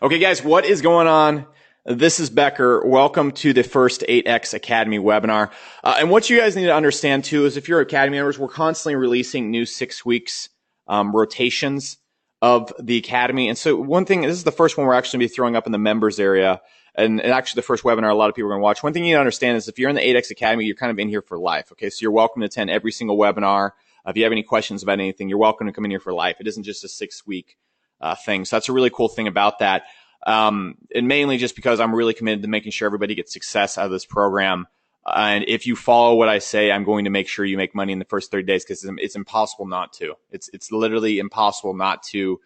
Okay, guys, what is going on? This is Becker. Welcome to the first 8X Academy webinar. And what you guys need to understand too is if you're Academy members, we're constantly releasing new 6 weeks rotations of the Academy. And so one thing, this is the first one we're actually going to be throwing up in the members area. And actually the first webinar a lot of people are going to watch. One thing you need to understand is if you're in the 8X Academy, you're kind of in here for life. Okay, so you're welcome to attend every single webinar. If you have any questions about anything, you're welcome to come in here for life. It isn't just a 6-week thing. So that's a really cool thing about that. And mainly just because I'm really committed to making sure everybody gets success out of this program. And if you follow what I say, I'm going to make sure you make money in the first 30 days because it's impossible not to. It's literally impossible not to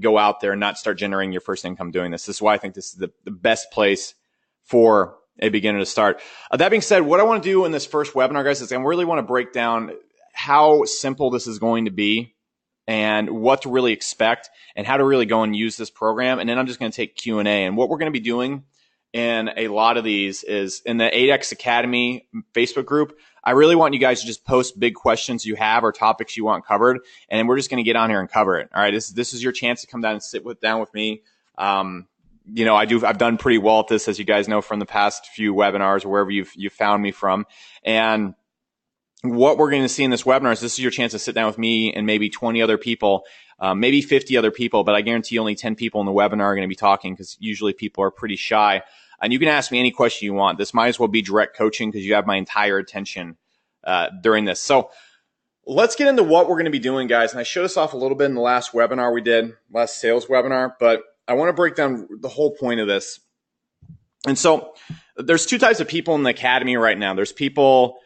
go out there and not start generating your first income doing this. This is why I think this is the best place for a beginner to start. That being said, what I want to do in this first webinar, guys, is I really want to break down how simple this is going to be and what to really expect and how to really go and use this program. And then I'm just going to take Q&A. And what we're going to be doing in a lot of these is in the 8X Academy Facebook group, I really want you guys to just post big questions you have or topics you want covered. And then we're just going to get on here and cover it. All right. This is your chance to come down and sit down with me. You know, I've done pretty well at this, as you guys know, from the past few webinars or wherever you've found me from. And what we're going to see in this webinar is this is your chance to sit down with me and maybe 20 other people, maybe 50 other people, but I guarantee only 10 people in the webinar are going to be talking because usually people are pretty shy. And you can ask me any question you want. This might as well be direct coaching because you have my entire attention during this. So let's get into what we're going to be doing, guys. And I showed us off a little bit in the last webinar we did, last sales webinar, but I want to break down the whole point of this. And so there's two types of people in the Academy right now. There's people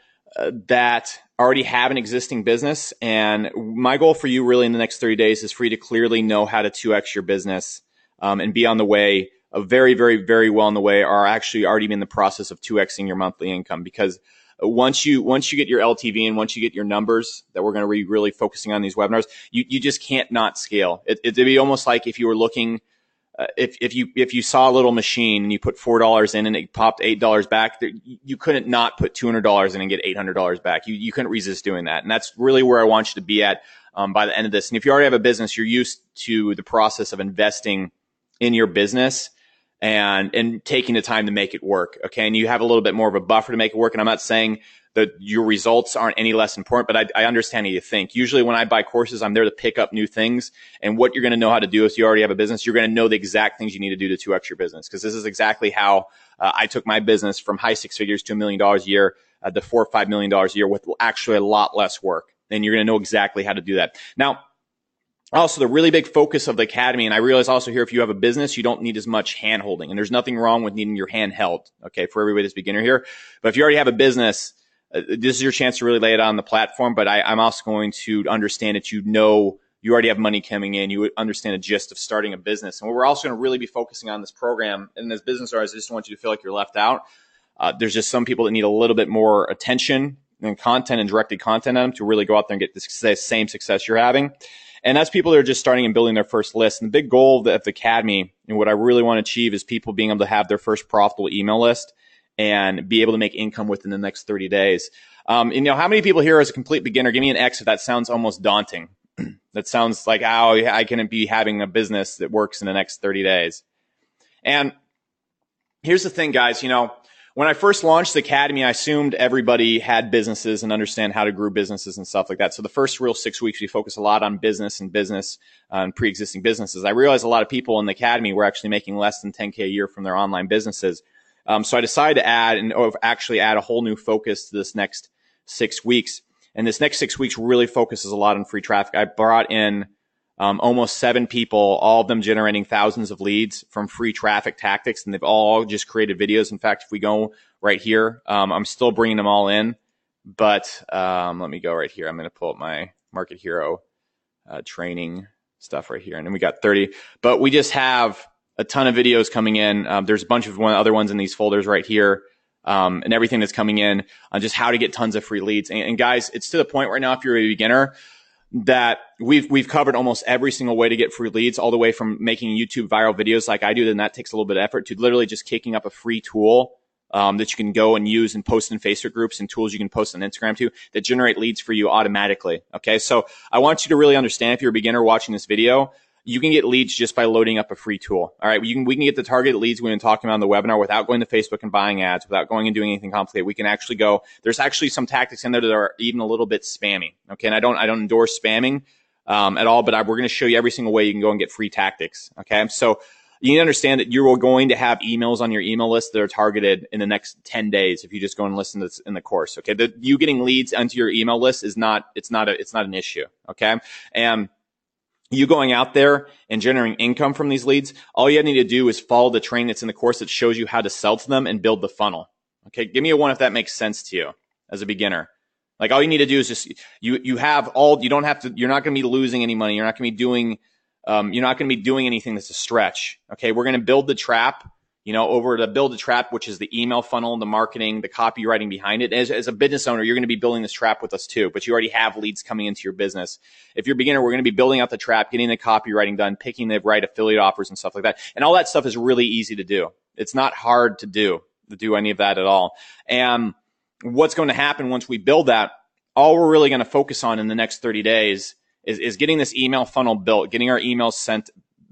that already have an existing business. And my goal for you really in the next 30 days is for you to clearly know how to 2X your business and be on the way, very, very, very well on the way, or actually already in the process of 2Xing your monthly income. Because once you get your LTV and once you get your numbers that we're going to be really focusing on these webinars, you just can't not scale. It'd be almost like if you were looking if you saw a little machine and you put $4 in and it popped $8 back, you couldn't not put $200 in and get $800 back. You couldn't resist doing that. And that's really where I want you to be at by the end of this. And if you already have a business, you're used to the process of investing in your business and taking the time to make it work. Okay. And you have a little bit more of a buffer to make it work. And I'm not saying that your results aren't any less important, but I understand how you think. Usually when I buy courses, I'm there to pick up new things. And what you're going to know how to do if you already have a business, you're going to know the exact things you need to do to 2X your business. Because this is exactly how I took my business from high 6 figures to $1 million a year to $4 or $5 million a year with actually a lot less work. And you're going to know exactly how to do that. Now, also, the really big focus of the Academy, and I realize also here, if you have a business, you don't need as much hand holding. And there's nothing wrong with needing your hand held, okay, for everybody that's beginner here. But if you already have a business, this is your chance to really lay it on the platform. But I'm also going to understand that you know you already have money coming in. You understand the gist of starting a business. And what we're also going to really be focusing on this program, and as business owners, I just want you to feel like you're left out. There's just some people that need a little bit more attention and content and directed content on them to really go out there and get the same success you're having. And that's people that are just starting and building their first list. And the big goal of the Academy and what I really want to achieve is people being able to have their first profitable email list and be able to make income within the next 30 days. And, you know, how many people here as a complete beginner? Give me an X if that sounds almost daunting. That sounds like, oh, I can be having a business that works in the next 30 days. And here's the thing, guys, you know, when I first launched the Academy, I assumed everybody had businesses and understand how to grow businesses and stuff like that. So the first real 6 weeks, we focus a lot on business and pre-existing businesses. I realized a lot of people in the Academy were actually making less than 10K a year from their online businesses. So I decided to add a whole new focus to this next 6 weeks. And this next 6 weeks really focuses a lot on free traffic. I brought in almost 7 people, all of them generating thousands of leads from free traffic tactics, and they've all just created videos. In fact, if we go right here, I'm still bringing them all in, but let me go right here. I'm going to pull up my Market Hero training stuff right here, and then we got 30. But we just have a ton of videos coming in. There's a bunch of other ones in these folders right here, and everything that's coming in on just how to get tons of free leads. And guys, it's to the point right now, if you're a beginner, that we've covered almost every single way to get free leads, all the way from making YouTube viral videos like I do, then that takes a little bit of effort, to literally just kicking up a free tool that you can go and use and post in Facebook groups, and tools you can post on Instagram too that generate leads for you automatically. Okay, so I want you to really understand, if you're a beginner watching this video, you can get leads just by loading up a free tool. All right. We can get the targeted leads we've been talking about on the webinar without going to Facebook and buying ads, without going and doing anything complicated. We can actually go, there's actually some tactics in there that are even a little bit spammy. Okay. And I don't endorse spamming, at all, but we're going to show you every single way you can go and get free tactics. Okay. So you need to understand that you're going to have emails on your email list that are targeted in the next 10 days if you just go and listen to this in the course. Okay. You getting leads onto your email list is not an issue. Okay. And you going out there and generating income from these leads, all you need to do is follow the training that's in the course that shows you how to sell to them and build the funnel. Okay. Give me a 1 if that makes sense to you as a beginner. Like all you need to do is just, you're not going to be losing any money. You're not going to be doing, anything that's a stretch. Okay. We're going to build the trap, over to build a trap, which is the email funnel, the marketing, the copywriting behind it. As a business owner, you're going to be building this trap with us too, but you already have leads coming into your business. If you're a beginner, we're going to be building out the trap, getting the copywriting done, picking the right affiliate offers and stuff like that. And all that stuff is really easy to do. It's not hard to do any of that at all. And what's going to happen once we build that, all we're really going to focus on in the next 30 days is getting this email funnel built, getting our emails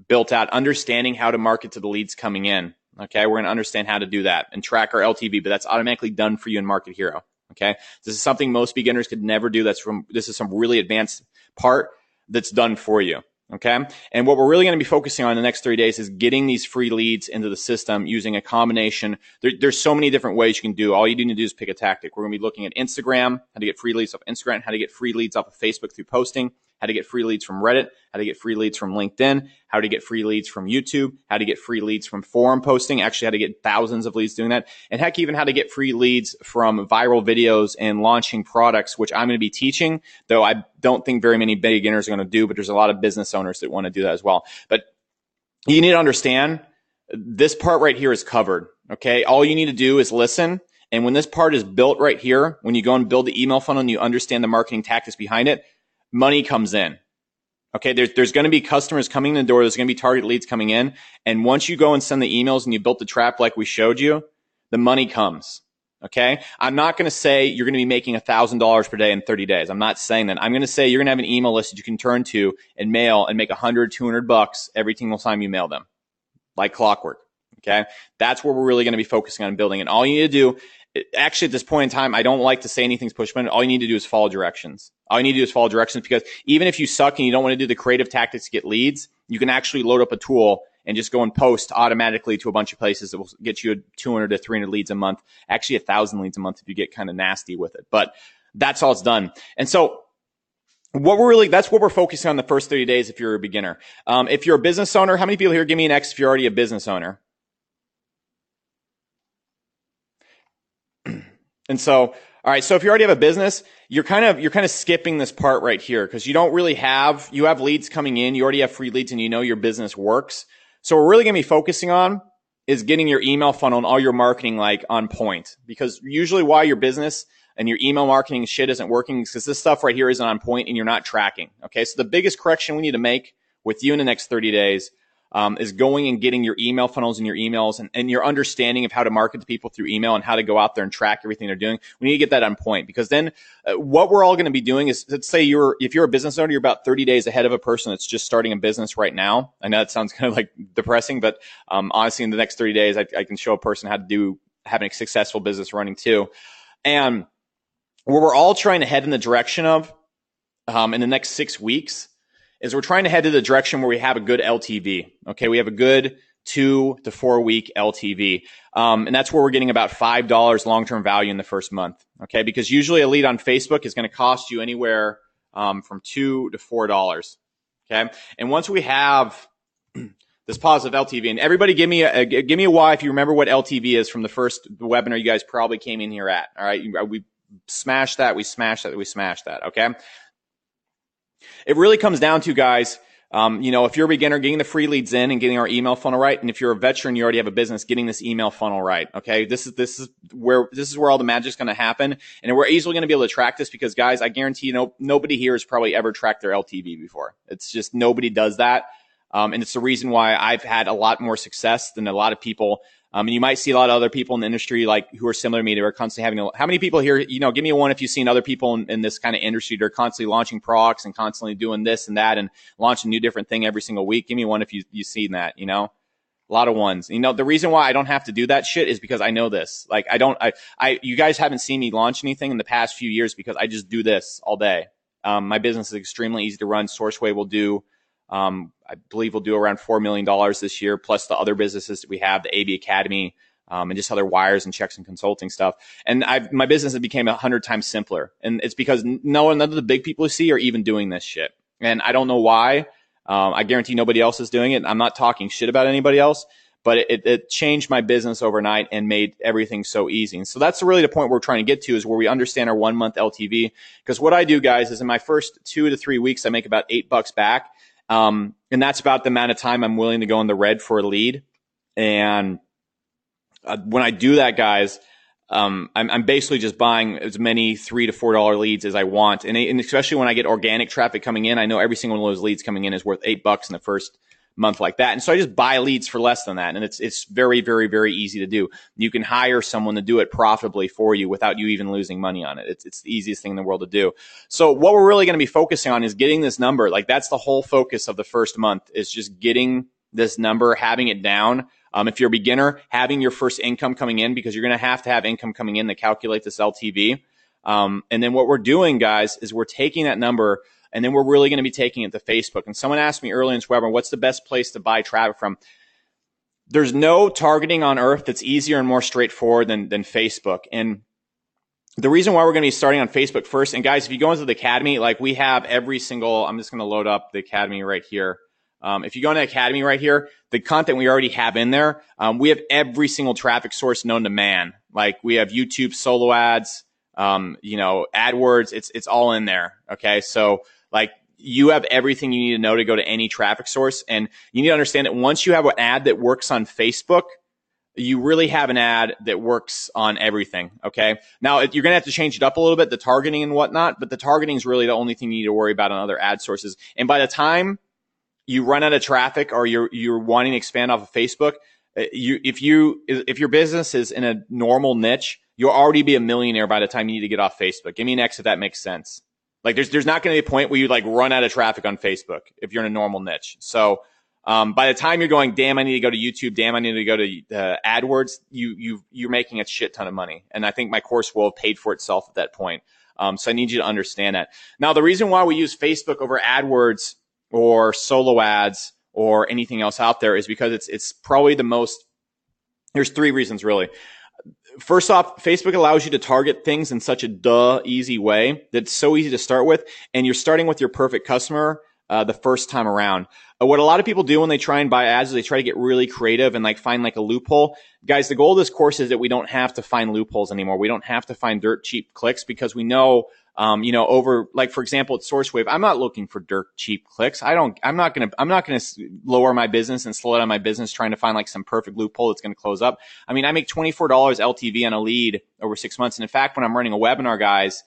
built out, understanding how to market to the leads coming in. Okay, we're going to understand how to do that and track our LTV, but that's automatically done for you in Market Hero. Okay, this is something most beginners could never do. This is some really advanced part that's done for you. Okay, and what we're really going to be focusing on in the next 30 days is getting these free leads into the system using a combination. There's so many different ways you can do. All you need to do is pick a tactic. We're going to be looking at Instagram, how to get free leads off Instagram, how to get free leads off of Facebook through posting, how to get free leads from Reddit, how to get free leads from LinkedIn, how to get free leads from YouTube, how to get free leads from forum posting, actually how to get thousands of leads doing that, and heck, even how to get free leads from viral videos and launching products, which I'm going to be teaching, though I don't think very many beginners are going to do, but there's a lot of business owners that want to do that as well. But you need to understand this part right here is covered. Okay. All you need to do is listen. And when this part is built right here, when you go and build the email funnel and you understand the marketing tactics behind it, money comes in. Okay, there's going to be customers coming in the door. There's going to be target leads coming in. And once you go and send the emails and you built the trap like we showed you, the money comes. Okay, I'm not going to say you're going to be making $1,000 per day in 30 days. I'm not saying that. I'm going to say you're going to have an email list that you can turn to and mail and make $100, $200 every single time you mail them, like clockwork. Okay, that's where we're really going to be focusing on building. And all you need to do, actually at this point in time, I don't like to say anything's push button. All you need to do is follow directions. All you need to do is follow directions, because even if you suck and you don't want to do the creative tactics to get leads, you can actually load up a tool and just go and post automatically to a bunch of places that will get you 200 to 300 leads a month, actually 1,000 leads a month if you get kind of nasty with it. But that's all it's done. And so that's what we're focusing on the first 30 days if you're a beginner. If you're a business owner, how many people here, give me an X if you're already a business owner? And so, all right, so if you already have a business, you're kind of skipping this part right here, because you have leads coming in, you already have free leads, and you know your business works. So what we're really going to be focusing on is getting your email funnel and all your marketing like on point, because usually why your business and your email marketing shit isn't working is because this stuff right here isn't on point and you're not tracking. Okay, so the biggest correction we need to make with you in the next 30 days is going and getting your email funnels and your emails and your understanding of how to market to people through email and how to go out there and track everything they're doing. We need to get that on point, because then what we're all going to be doing is, let's say if you're a business owner, you're about 30 days ahead of a person that's just starting a business right now. I know that sounds kind of like depressing, but honestly, in the next 30 days, I can show a person how to have a successful business running too. And where we're all trying to head in the direction of in the next 6 weeks is we're trying to head to the direction where we have a good LTV. Okay, we have a good 2 to 4 week LTV. And that's where we're getting about $5 long-term value in the first month. Okay, because usually a lead on Facebook is going to cost you anywhere from $2 to $4. Okay, and once we have this positive LTV, and everybody give me a Y if you remember what LTV is from the first webinar you guys probably came in here at. All right, we smashed that, we smashed that, we smashed that. Okay. It really comes down to, guys, if you're a beginner, getting the free leads in and getting our email funnel right. And if you're a veteran, you already have a business, getting this email funnel right. Okay. This is where all the magic's going to happen. And we're easily going to be able to track this because, guys, I guarantee nobody here has probably ever tracked their LTV before. It's just nobody does that. And it's the reason why I've had a lot more success than a lot of people And you might see a lot of other people in the industry like who are similar to me. They are constantly how many people here, give me a one if you've seen other people in this kind of industry. They're constantly launching products and constantly doing this and that and launching a new different thing every single week. Give me one if you've seen that, a lot of ones. The reason why I don't have to do that shit is because I know this. Like you guys haven't seen me launch anything in the past few years because I just do this all day. My business is extremely easy to run. SourceWave will do, I believe we'll do around $4 million this year, plus the other businesses that we have, the AB Academy, and just other wires and checks and consulting stuff. And my business has became 100 times simpler. And it's because none of the big people you see are even doing this shit. And I don't know why. I guarantee nobody else is doing it. I'm not talking shit about anybody else, but it changed my business overnight and made everything so easy. And so that's really the point we're trying to get to, is where we understand our 1 month LTV. Because what I do, guys, is in my first 2 to 3 weeks, I make about $8 back. And that's about the amount of time I'm willing to go in the red for a lead. And when I do that, guys, I'm basically just buying as many $3 to $4 leads as I want. And especially when I get organic traffic coming in, I know every single one of those leads coming in is worth $8 in the first month like that. And so I just buy leads for less than that. And it's very, very, very easy to do. You can hire someone to do it profitably for you without you even losing money on it. It's the easiest thing in the world to do. So what we're really going to be focusing on is getting this number. Like that's the whole focus of the first month, is just getting this number, having it down. If you're a beginner, having your first income coming in, because you're going to have income coming in to calculate this LTV. And then what we're doing, guys, is we're taking that number, and then we're really going to be taking it to Facebook. And someone asked me earlier in this webinar, what's the best place to buy traffic from? There's no targeting on earth that's easier and more straightforward than Facebook. And the reason why we're going to be starting on Facebook first, and guys, if you go into the Academy, like we have every single, I'm just going to load up the Academy right here. If you go into the Academy right here, the content we already have in there, we have every single traffic source known to man. Like we have YouTube solo ads, AdWords, it's all in there. Okay. So like you have everything you need to know to go to any traffic source. And you need to understand that once you have an ad that works on Facebook, you really have an ad that works on everything. Okay. Now you're going to have to change it up a little bit, the targeting and whatnot, but the targeting is really the only thing you need to worry about on other ad sources. And by the time you run out of traffic or you're wanting to expand off of Facebook, if your business is in a normal niche, you'll already be a millionaire by the time you need to get off Facebook. Give me an X if that makes sense. Like there's not going to be a point where you like run out of traffic on Facebook if you're in a normal niche. So by the time you're going, damn, I need to go to YouTube, damn, I need to go to AdWords, you're making a shit ton of money. And I think my course will have paid for itself at that point. So I need you to understand that. Now, the reason why we use Facebook over AdWords or solo ads or anything else out there is because it's probably the most, there's 3 reasons really. First off, Facebook allows you to target things in such a easy way that's so easy to start with. And you're starting with your perfect customer the first time around. What a lot of people do when they try and buy ads is they try to get really creative and like find like a loophole. Guys, the goal of this course is that we don't have to find loopholes anymore. We don't have to find dirt cheap clicks because we know, over, like, for example, at SourceWave, I'm not looking for dirt cheap clicks. I'm not going to lower my business and slow down my business trying to find like some perfect loophole that's going to close up. I mean, I make $24 LTV on a lead over 6 months. And in fact, when I'm running a webinar, guys,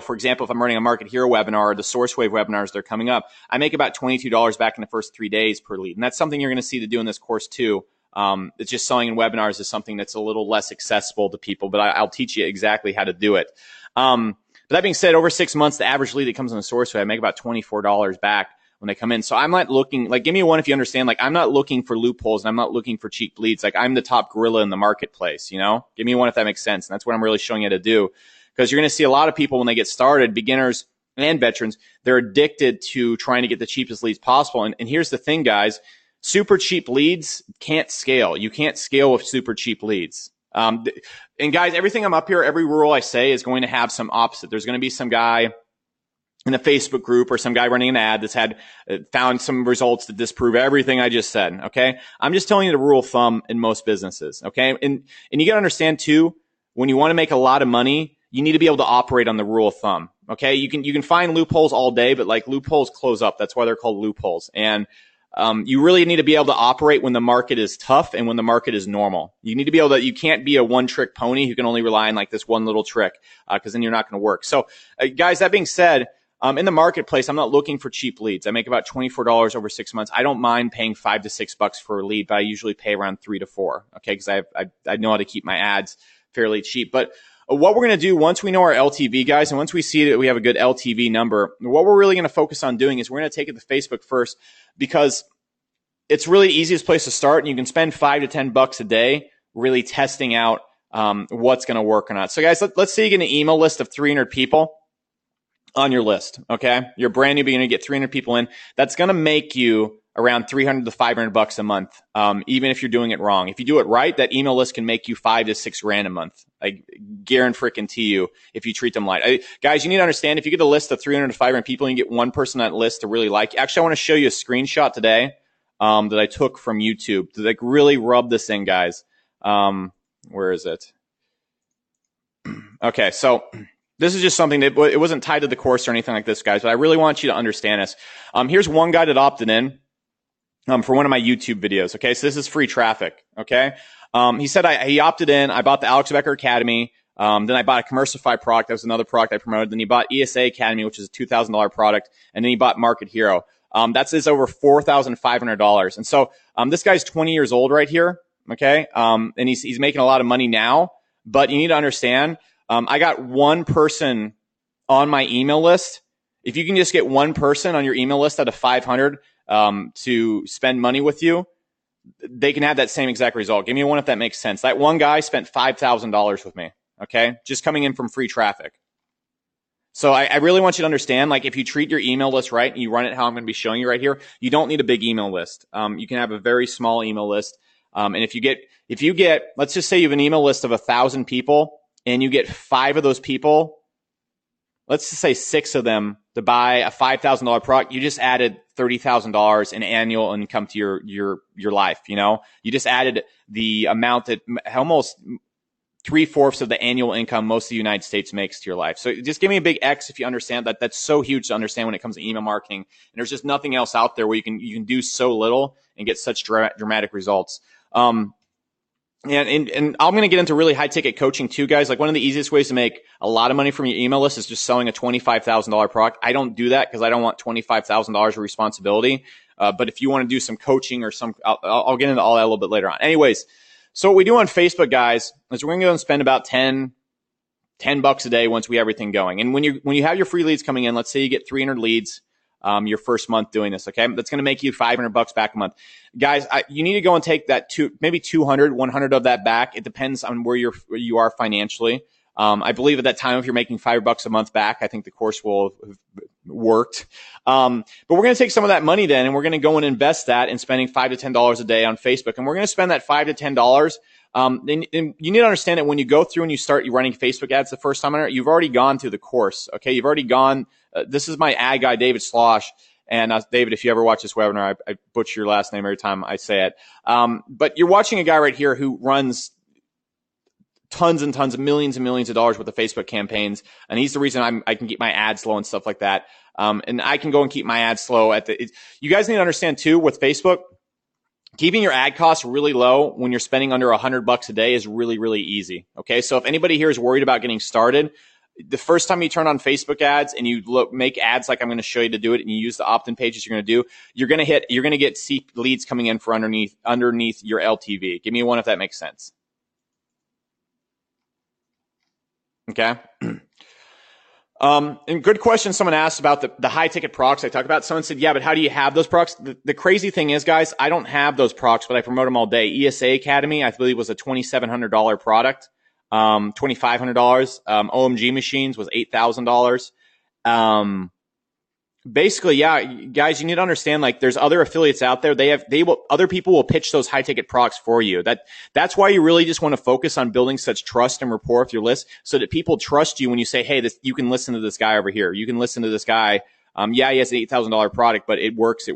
for example, if I'm running a Market Hero webinar or the SourceWave webinars, they're coming up, I make about $22 back in the first 3 days per lead. And that's something you're going to see to do in this course too. It's just selling in webinars is something that's a little less accessible to people, but I'll teach you exactly how to do it. But that being said, over 6 months, the average lead that comes on the SourceWave, I make about $24 back when they come in. So I'm not looking, like, give me one if you understand, like, I'm not looking for loopholes and I'm not looking for cheap leads. Like, I'm the top gorilla in the marketplace, Give me one if that makes sense. And that's what I'm really showing you how to do. Because you're going to see a lot of people when they get started, beginners and veterans, they're addicted to trying to get the cheapest leads possible. And here's the thing, guys, super cheap leads can't scale. You can't scale with super cheap leads. And guys, everything I'm up here, every rule I say is going to have some opposite. There's going to be some guy in a Facebook group or some guy running an ad that's found some results to disprove everything I just said. Okay. I'm just telling you the rule of thumb in most businesses. Okay. And you got to understand too, when you want to make a lot of money, you need to be able to operate on the rule of thumb. Okay. You can find loopholes all day, but like loopholes close up. That's why they're called loopholes. And you really need to be able to operate when the market is tough and when the market is normal. You need to be able to, you can't be a one trick pony who can only rely on like this one little trick, because then you're not going to work. So guys, that being said, In the marketplace, I'm not looking for cheap leads. I make about $24 over 6 months. I don't mind paying $5 to $6 for a lead, but I usually pay around $3 to $4. Okay, because I know how to keep my ads fairly cheap. But what we're going to do once we know our LTV, guys, and once we see that we have a good LTV number, what we're really going to focus on doing is we're going to take it to Facebook first, because it's really the easiest place to start, and you can spend $5 to $10 a day really testing out what's going to work or not. So guys, let's say you get an email list of 300 people on your list. Okay. You're brand new, but you're going to get 300 people in. That's going to make you around $300 to $500 a month. Even if you're doing it wrong. If you do it right, that email list can make you $5 to $6,000 a month. I guarantee you if you treat them right. Guys, you need to understand, if you get a list of 300 to 500 people and you get one person on that list to really like you. Actually, I want to show you a screenshot today that I took from YouTube to like really rub this in, guys. Where is it? Okay, so this is just something that it wasn't tied to the course or anything like this, guys, but I really want you to understand this. Here's one guy that opted in for one of my YouTube videos. Okay, so this is free traffic. Okay, he said he opted in. I bought the Alex Becker Academy. Then I bought a Commercify product. That was another product I promoted. Then he bought ESA Academy, which is a $2,000 product, and then he bought Market Hero. That's over $4,500. And so this guy's 20 years old right here. Okay, and he's making a lot of money now. But you need to understand, I got one person on my email list. If you can just get one person on your email list out of 500 to spend money with you, they can have that same exact result. Give me one if that makes sense. That one guy spent $5,000 with me. Okay, just coming in from free traffic. So I really want you to understand, like, if you treat your email list right and you run it how I'm going to be showing you right here, you don't need a big email list. You can have a very small email list. And if you get, let's just say you have an email list of 1,000 people and you get 5 of those people, let's just say 6 of them to buy a $5,000 product, you just added $30,000 in annual income to your life. You know, you just added the amount that almost 3/4 of the annual income most of the United States makes to your life. So just give me a big X if you understand that. That's so huge to understand when it comes to email marketing. And there's just nothing else out there where you can do so little and get such dramatic results. And I'm going to get into really high ticket coaching too, guys. Like, one of the easiest ways to make a lot of money from your email list is just selling a $25,000 product. I don't do that because I don't want $25,000 of responsibility. But if you want to do some coaching or I'll get into all that a little bit later on. Anyways, so what we do on Facebook, guys, is we're going to go and spend about $10 a day once we have everything going. And when you have your free leads coming in, let's say you get 300 leads your first month doing this, okay? That's going to make you $500 back a month. Guys, you need to go and take that maybe 200, 100 of that back. It depends on where you are financially. I believe at that time, if you're making $5 a month back, I think the course will have worked. But we're going to take some of that money then, and we're going to go and invest that in spending $5 to $10 a day on Facebook. And we're going to spend that $5 to $10. And you need to understand that when you go through and you start running Facebook ads the first time, you've already gone through the course. Okay. You've already gone, this is my ad guy, David Slosh. And David, if you ever watch this webinar, I butcher your last name every time I say it. But you're watching a guy right here who runs tons and tons of millions and millions of dollars worth of Facebook campaigns. And he's the reason I can keep my ads low and stuff like that. And I can go and keep my ads slow you guys need to understand too, with Facebook, keeping your ad costs really low when you're spending under $100 a day is really, really easy. Okay. So if anybody here is worried about getting started, the first time you turn on Facebook ads and you make ads like I'm going to show you to do it, and you use the opt-in pages you're going to do, you're going to get leads coming in for underneath your LTV. Give me one if that makes sense. Okay. And good question someone asked about the high ticket products I talked about. Someone said, yeah, but how do you have those products? The crazy thing is, guys, I don't have those products, but I promote them all day. ESA Academy, I believe, was a $2,700 product. $2,500. OMG Machines was $8,000. Basically, yeah, guys, you need to understand, like, there's other affiliates out there. Other people will pitch those high ticket products for you. That's why you really just want to focus on building such trust and rapport with your list, so that people trust you when you say, hey, you can listen to this guy over here. You can listen to this guy. Yeah, he has an $8,000 product, but it works.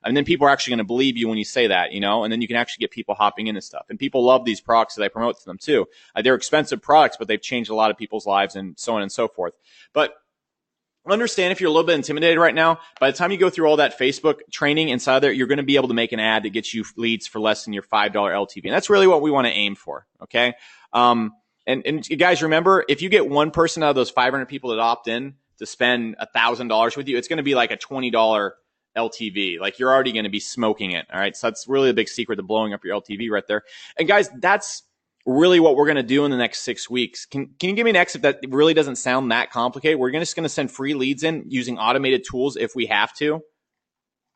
And then people are actually going to believe you when you say that, and then you can actually get people hopping into stuff. And people love these products that I promote to them too. They're expensive products, but they've changed a lot of people's lives and so on and so forth. But understand, if you're a little bit intimidated right now, by the time you go through all that Facebook training inside there, you're going to be able to make an ad that gets you leads for less than your $5 LTV. And that's really what we want to aim for. Okay. And guys, remember, if you get one person out of those 500 people that opt in to spend $1,000 with you, it's going to be like a $20 LTV. Like you're already going to be smoking it. All right. So that's really a big secret to blowing up your LTV right there. And guys, that's really what we're going to do in the next 6 weeks. Can you give me an X if that really doesn't sound that complicated? We're just going to send free leads in using automated tools if we have to.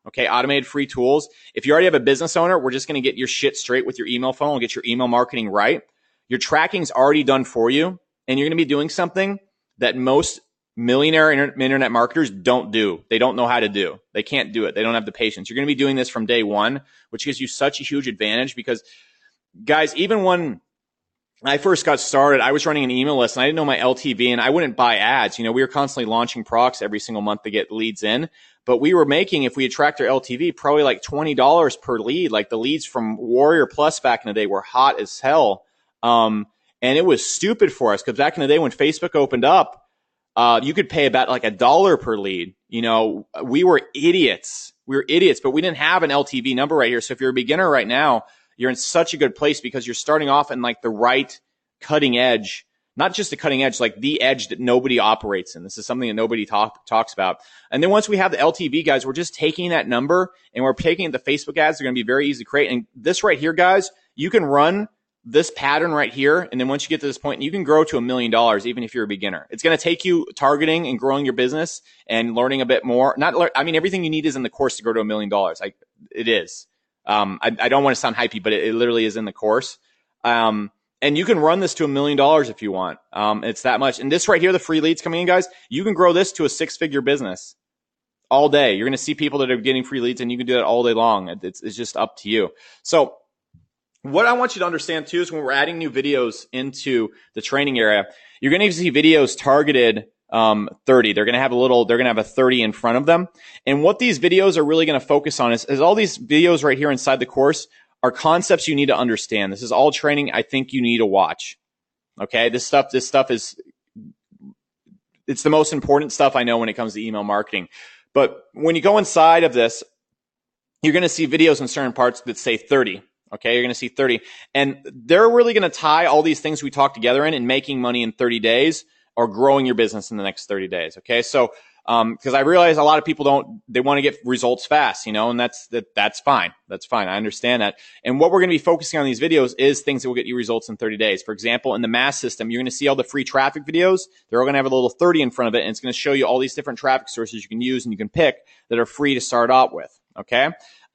Okay, automated free tools. If you already have a business owner, we're just going to get your shit straight with your email funnel and get your email marketing right. Your tracking's already done for you, and you're going to be doing something that most millionaire internet marketers don't do. They don't know how to do. They can't do it. They don't have the patience. You're going to be doing this from day one, which gives you such a huge advantage because, guys, even when I first got started, I was running an email list and I didn't know my LTV and I wouldn't buy ads. We were constantly launching products every single month to get leads in, but we were making, if we attract our LTV, probably like $20 per lead. Like the leads from Warrior Plus back in the day were hot as hell. And it was stupid for us because back in the day when Facebook opened up, you could pay about like $1 per lead. We were idiots. But we didn't have an LTV number right here. So if you're a beginner right now, you're in such a good place because you're starting off in like the right cutting edge, not just the cutting edge, like the edge that nobody operates in. This is something that nobody talks about. And then once we have the LTV, guys, we're just taking that number and we're taking the Facebook ads. They're going to be very easy to create. And this right here, guys, you can run this pattern right here. And then once you get to this point, you can grow to $1 million, even if you're a beginner. It's going to take you targeting and growing your business and learning a bit more. Everything you need is in the course to grow to $1 million. It is. I don't want to sound hypey, but it literally is in the course. And you can run this to $1 million if you want. It's that much. And this right here, the free leads coming in, guys, you can grow this to a 6-figure business all day. You're going to see people that are getting free leads and you can do that all day long. It's just up to you. So what I want you to understand too is when we're adding new videos into the training area, you're going to see videos targeted 30. They're going to have a 30 in front of them. And what these videos are really going to focus on is all these videos right here inside the course are concepts you need to understand. This is all training I think you need to watch. Okay. This stuff is, it's the most important stuff I know when it comes to email marketing. But when you go inside of this, you're going to see videos in certain parts that say 30. Okay, you're going to see 30. And they're really going to tie all these things we talked together in making money in 30 days or growing your business in the next 30 days. Okay, so because I realize a lot of people they want to get results fast, and that's fine. That's fine. I understand that. And what we're going to be focusing on in these videos is things that will get you results in 30 days. For example, in the mass system, you're going to see all the free traffic videos. They're all going to have a little 30 in front of it, and it's going to show you all these different traffic sources you can use and you can pick that are free to start out with. Okay.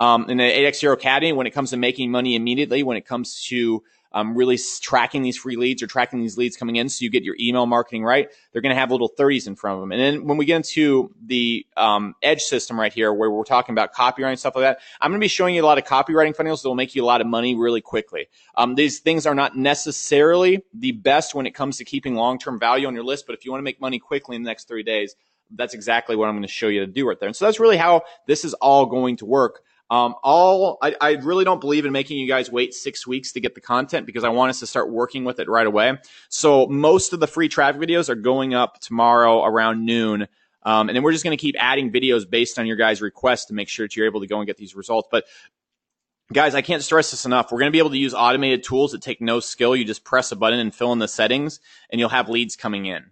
In the 8X Hero Academy, when it comes to making money immediately, when it comes to really tracking these free leads or tracking these leads coming in so you get your email marketing right, they're going to have little 30s in front of them. And then when we get into the Edge system right here, where we're talking about copywriting, stuff like that, I'm going to be showing you a lot of copywriting funnels that will make you a lot of money really quickly. These things are not necessarily the best when it comes to keeping long-term value on your list, but if you want to make money quickly in the next 30 days, that's exactly what I'm going to show you to do right there. And so that's really how this is all going to work. I really don't believe in making you guys wait 6 weeks to get the content because I want us to start working with it right away. So most of the free traffic videos are going up tomorrow around noon. And then we're just going to keep adding videos based on your guys' requests to make sure that you're able to go and get these results. But guys, I can't stress this enough. We're going to be able to use automated tools that take no skill. You just press a button and fill in the settings and you'll have leads coming in.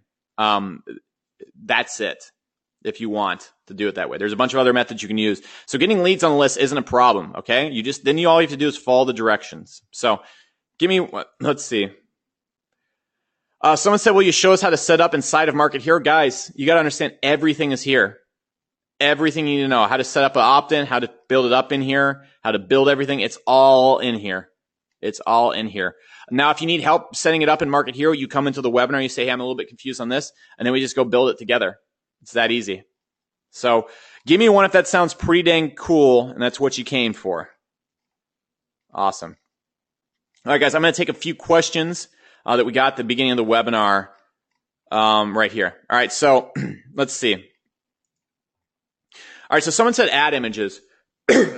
That's it. If you want to do it that way. There's a bunch of other methods you can use. So getting leads on the list isn't a problem, okay? Then all you have to do is follow the directions. So let's see. Someone said, will you show us how to set up inside of Market Hero? Guys, you got to understand everything is here. Everything you need to know. How to set up an opt-in, how to build it up in here, how to build everything. It's all in here. It's all in here. Now, if you need help setting it up in Market Hero, you come into the webinar, you say, hey, I'm a little bit confused on this, and then we just go build it together. It's that easy. So give me one if that sounds pretty dang cool and that's what you came for. Awesome. All right, guys, I'm going to take a few questions that we got at the beginning of the webinar right here. All right, so let's see. All right, so someone said ad images.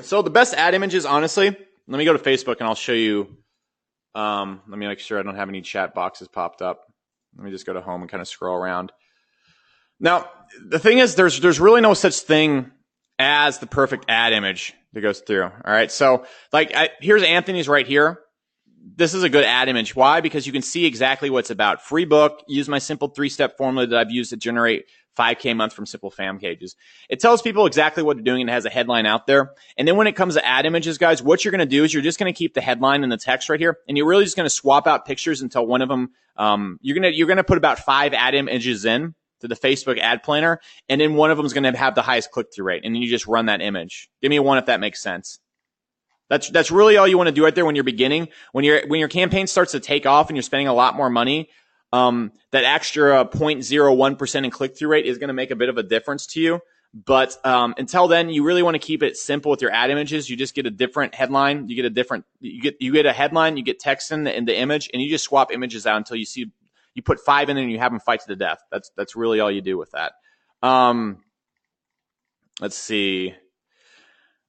So the best ad images, honestly, let me go to Facebook and I'll show you. Let me make sure I don't have any chat boxes popped up. Let me just go to home and kind of scroll around. Now, the thing is, there's really no such thing as the perfect ad image that goes through. All right. So here's Anthony's right here. this is a good ad image. Why? Because you can see exactly what it's about. Free book, use my simple 3-step formula that I've used to generate 5K a month from simple fam pages. It tells people exactly what they're doing and it has a headline out there. And then when it comes to ad images, guys, what you're going to do is you're just going to keep the headline and the text right here, and you're really just going to swap out pictures until one of them, you're going to put about 5 ad images in to the Facebook ad planner, and then one of them is going to have the highest click-through rate, and then you just run that image. Give me a 1 if that makes sense. That's really all you want to do right there when you're beginning. When your campaign starts to take off and you're spending a lot more money, that extra 0.01% in click-through rate is going to make a bit of a difference to you. But until then, you really want to keep it simple with your ad images. You just get a different headline. You get a headline. You get text in the image, and you just swap images out until you put 5 in there and you have them fight to the death. That's really all you do with that. Let's see.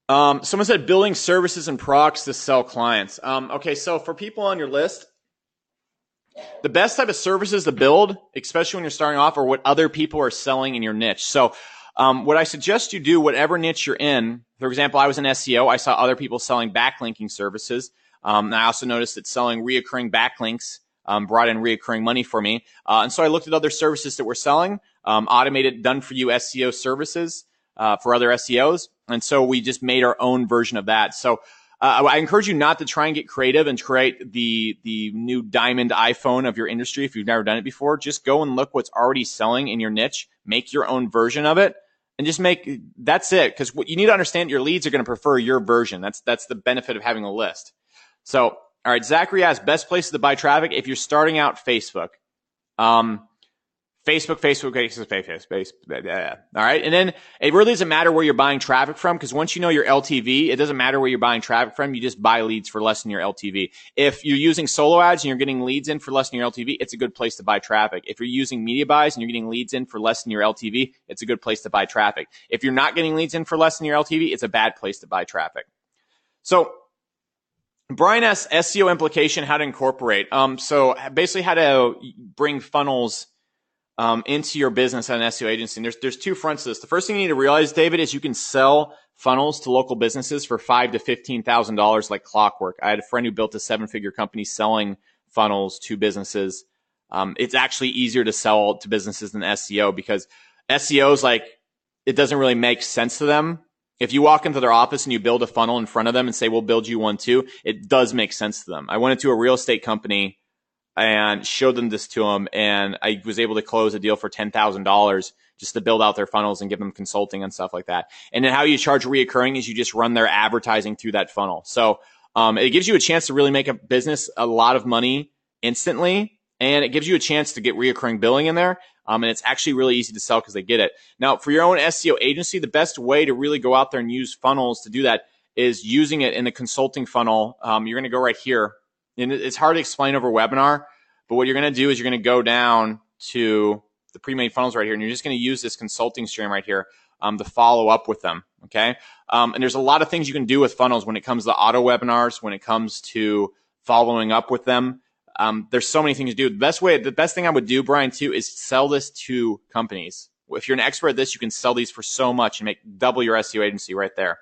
Someone said building services and products to sell clients. Okay, so for people on your list, the best type of services to build, especially when you're starting off, are what other people are selling in your niche. So what I suggest you do, whatever niche you're in, for example, I was in SEO. I saw other people selling backlinking services. And I also noticed that selling reoccurring backlinks brought in reoccurring money for me. And so I looked at other services that were selling, automated done-for-you SEO services for other SEOs. And so we just made our own version of that. So I encourage you not to try and get creative and create the new diamond iPhone of your industry if you've never done it before. Just go and look what's already selling in your niche, make your own version of it, and just that's it. Because what you need to understand, your leads are going to prefer your version. That's the benefit of having a list. So, all right, Zachary asks, best places to buy traffic if you're starting out Facebook. Facebook. All right. And then it really doesn't matter where you're buying traffic from, because once you know your LTV, it doesn't matter where you're buying traffic from. You just buy leads for less than your LTV. If you're using solo ads and you're getting leads in for less than your LTV, it's a good place to buy traffic. If you're using media buys and you're getting leads in for less than your LTV, it's a good place to buy traffic. If you're not getting leads in for less than your LTV, it's a bad place to buy traffic. So Brian asks SEO implication, how to incorporate. So basically how to bring funnels into your business at an SEO agency. And there's 2 fronts to this. The first thing you need to realize, David, is you can sell funnels to local businesses for $5,000 to $15,000 like clockwork. I had a friend who built a 7-figure company selling funnels to businesses. It's actually easier to sell to businesses than SEO, because SEOs, it doesn't really make sense to them. If you walk into their office and you build a funnel in front of them and say, we'll build you one too, it does make sense to them. I went into a real estate company and showed them this to them, and I was able to close a deal for $10,000 just to build out their funnels and give them consulting and stuff like that. And then how you charge reoccurring is you just run their advertising through that funnel. So it gives you a chance to really make a business a lot of money instantly, and it gives you a chance to get reoccurring billing in there. And it's actually really easy to sell because they get it. Now, for your own SEO agency, the best way to really go out there and use funnels to do that is using it in the consulting funnel. You're going to go right here. And it's hard to explain over webinar, but what you're going to do is you're going to go down to the pre-made funnels right here, and you're just going to use this consulting stream right here to follow up with them, okay? And there's a lot of things you can do with funnels when it comes to auto webinars, when it comes to following up with them. There's so many things to do. The best thing I would do, Brian, too, is sell this to companies. If you're an expert at this, you can sell these for so much and make double your SEO agency right there.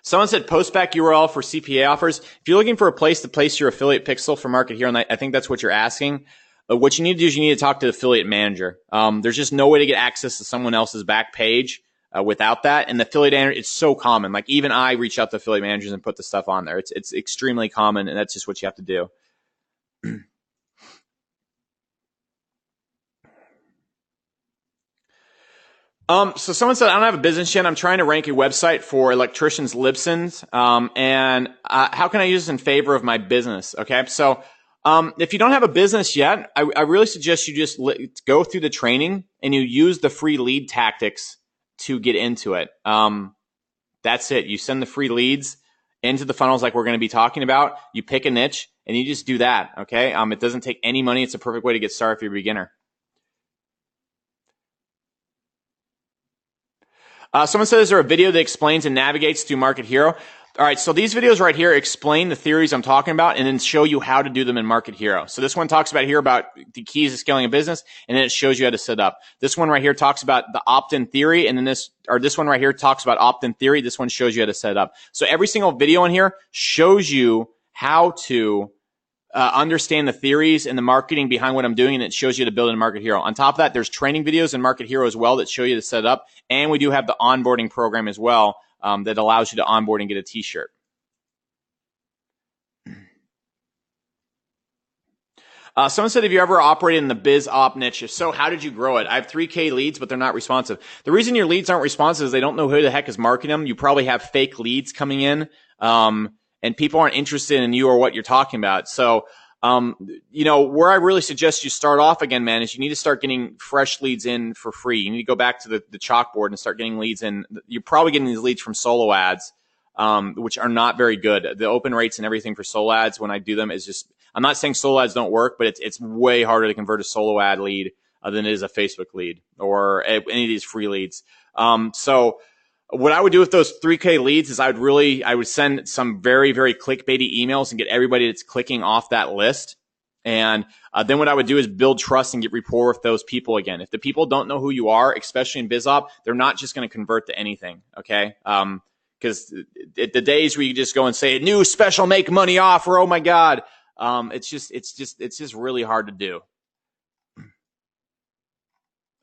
Someone said postback URL for CPA offers. If you're looking for a place to place your affiliate pixel for Market Hero, and I think that's what you're asking, what you need to do is you need to talk to the affiliate manager. There's just no way to get access to someone else's back page without that. And the affiliate manager, it's so common. Like even I reach out to affiliate managers and put the stuff on there. It's extremely common, and that's just what you have to do. So someone said, I don't have a business yet. I'm trying to rank a website for electricians, Libsyns. And how can I use this in favor of my business? Okay. So, if you don't have a business yet, I really suggest you just go through the training and you use the free lead tactics to get into it. That's it. You send the free leads into the funnels like we're going to be talking about. You pick a niche and you just do that. Okay. It doesn't take any money. It's a perfect way to get started if you're a beginner. Someone said, is there a video that explains and navigates through Market Hero? All right, so these videos right here explain the theories I'm talking about and then show you how to do them in Market Hero. So this one talks about here about the keys to scaling a business, and then it shows you how to set up. This one right here talks about the opt-in theory, and then this one right here talks about opt-in theory. This one shows you how to set up. So every single video in here shows you how to understand the theories and the marketing behind what I'm doing, and it shows you how to build in Market Hero. On top of that, there's training videos in Market Hero as well that show you to set up, and we do have the onboarding program as well that allows you to onboard and get a t-shirt. Someone said, have you ever operated in the biz op niche? If so, how did you grow it? I have 3K leads, but they're not responsive. The reason your leads aren't responsive is they don't know who the heck is marketing them. You probably have fake leads coming in, and people aren't interested in you or what you're talking about. So, where I really suggest you start off again, man, is you need to start getting fresh leads in for free. You need to go back to the chalkboard and start getting leads in. You're probably getting these leads from solo ads, which are not very good. The open rates and everything for solo ads when I do them is just, I'm not saying solo ads don't work, but it's way harder to convert a solo ad lead than it is a Facebook lead or any of these free leads. So what I would do with those 3K leads is I would send some very, very clickbaity emails and get everybody that's clicking off that list. And then what I would do is build trust and get rapport with those people again. If the people don't know who you are, especially in BizOp, they're not just going to convert to anything. Okay. Because the days where you just go and say new special make money offer, oh my God. It's just really hard to do.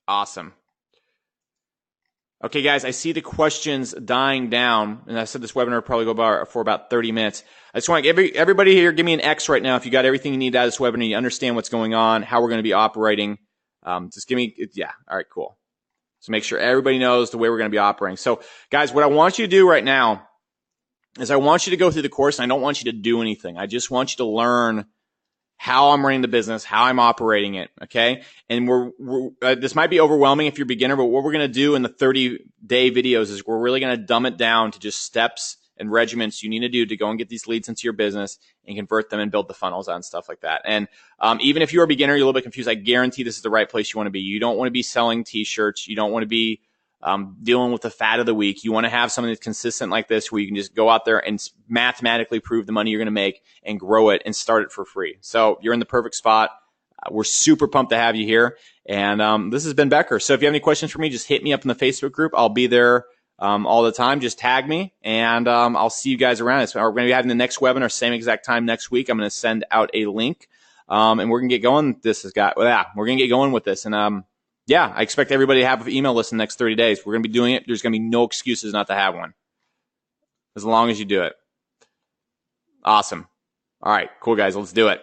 Awesome. Okay, guys, I see the questions dying down, and I said this webinar will probably go for about 30 minutes. I just want everybody here, give me an X right now if you got everything you need out of this webinar, you understand what's going on, how we're going to be operating. Just give me, yeah, all right, cool. So make sure everybody knows the way we're going to be operating. So, guys, what I want you to do right now is I want you to go through the course, and I don't want you to do anything. I just want you to learn how I'm running the business, how I'm operating it, okay? And this might be overwhelming if you're a beginner, but what we're going to do in the 30-day videos is we're really going to dumb it down to just steps and regiments you need to do to go and get these leads into your business and convert them and build the funnels out and stuff like that. And even if you're a beginner, you're a little bit confused, I guarantee this is the right place you want to be. You don't want to be selling t-shirts. You don't want to be dealing with the fad of the week. You want to have something that's consistent like this where you can just go out there and mathematically prove the money you're going to make and grow it and start it for free. So you're in the perfect spot. We're super pumped to have you here. And this has been Becker. So if you have any questions for me, just hit me up in the Facebook group. I'll be there all the time. Just tag me, and I'll see you guys around. We're going to be having the next webinar, same exact time next week. I'm going to send out a link, and we're going to get going. We're going to get going with this. And yeah, I expect everybody to have an email list in the next 30 days. We're going to be doing it. There's going to be no excuses not to have one, as long as you do it. Awesome. All right, cool, guys. Let's do it.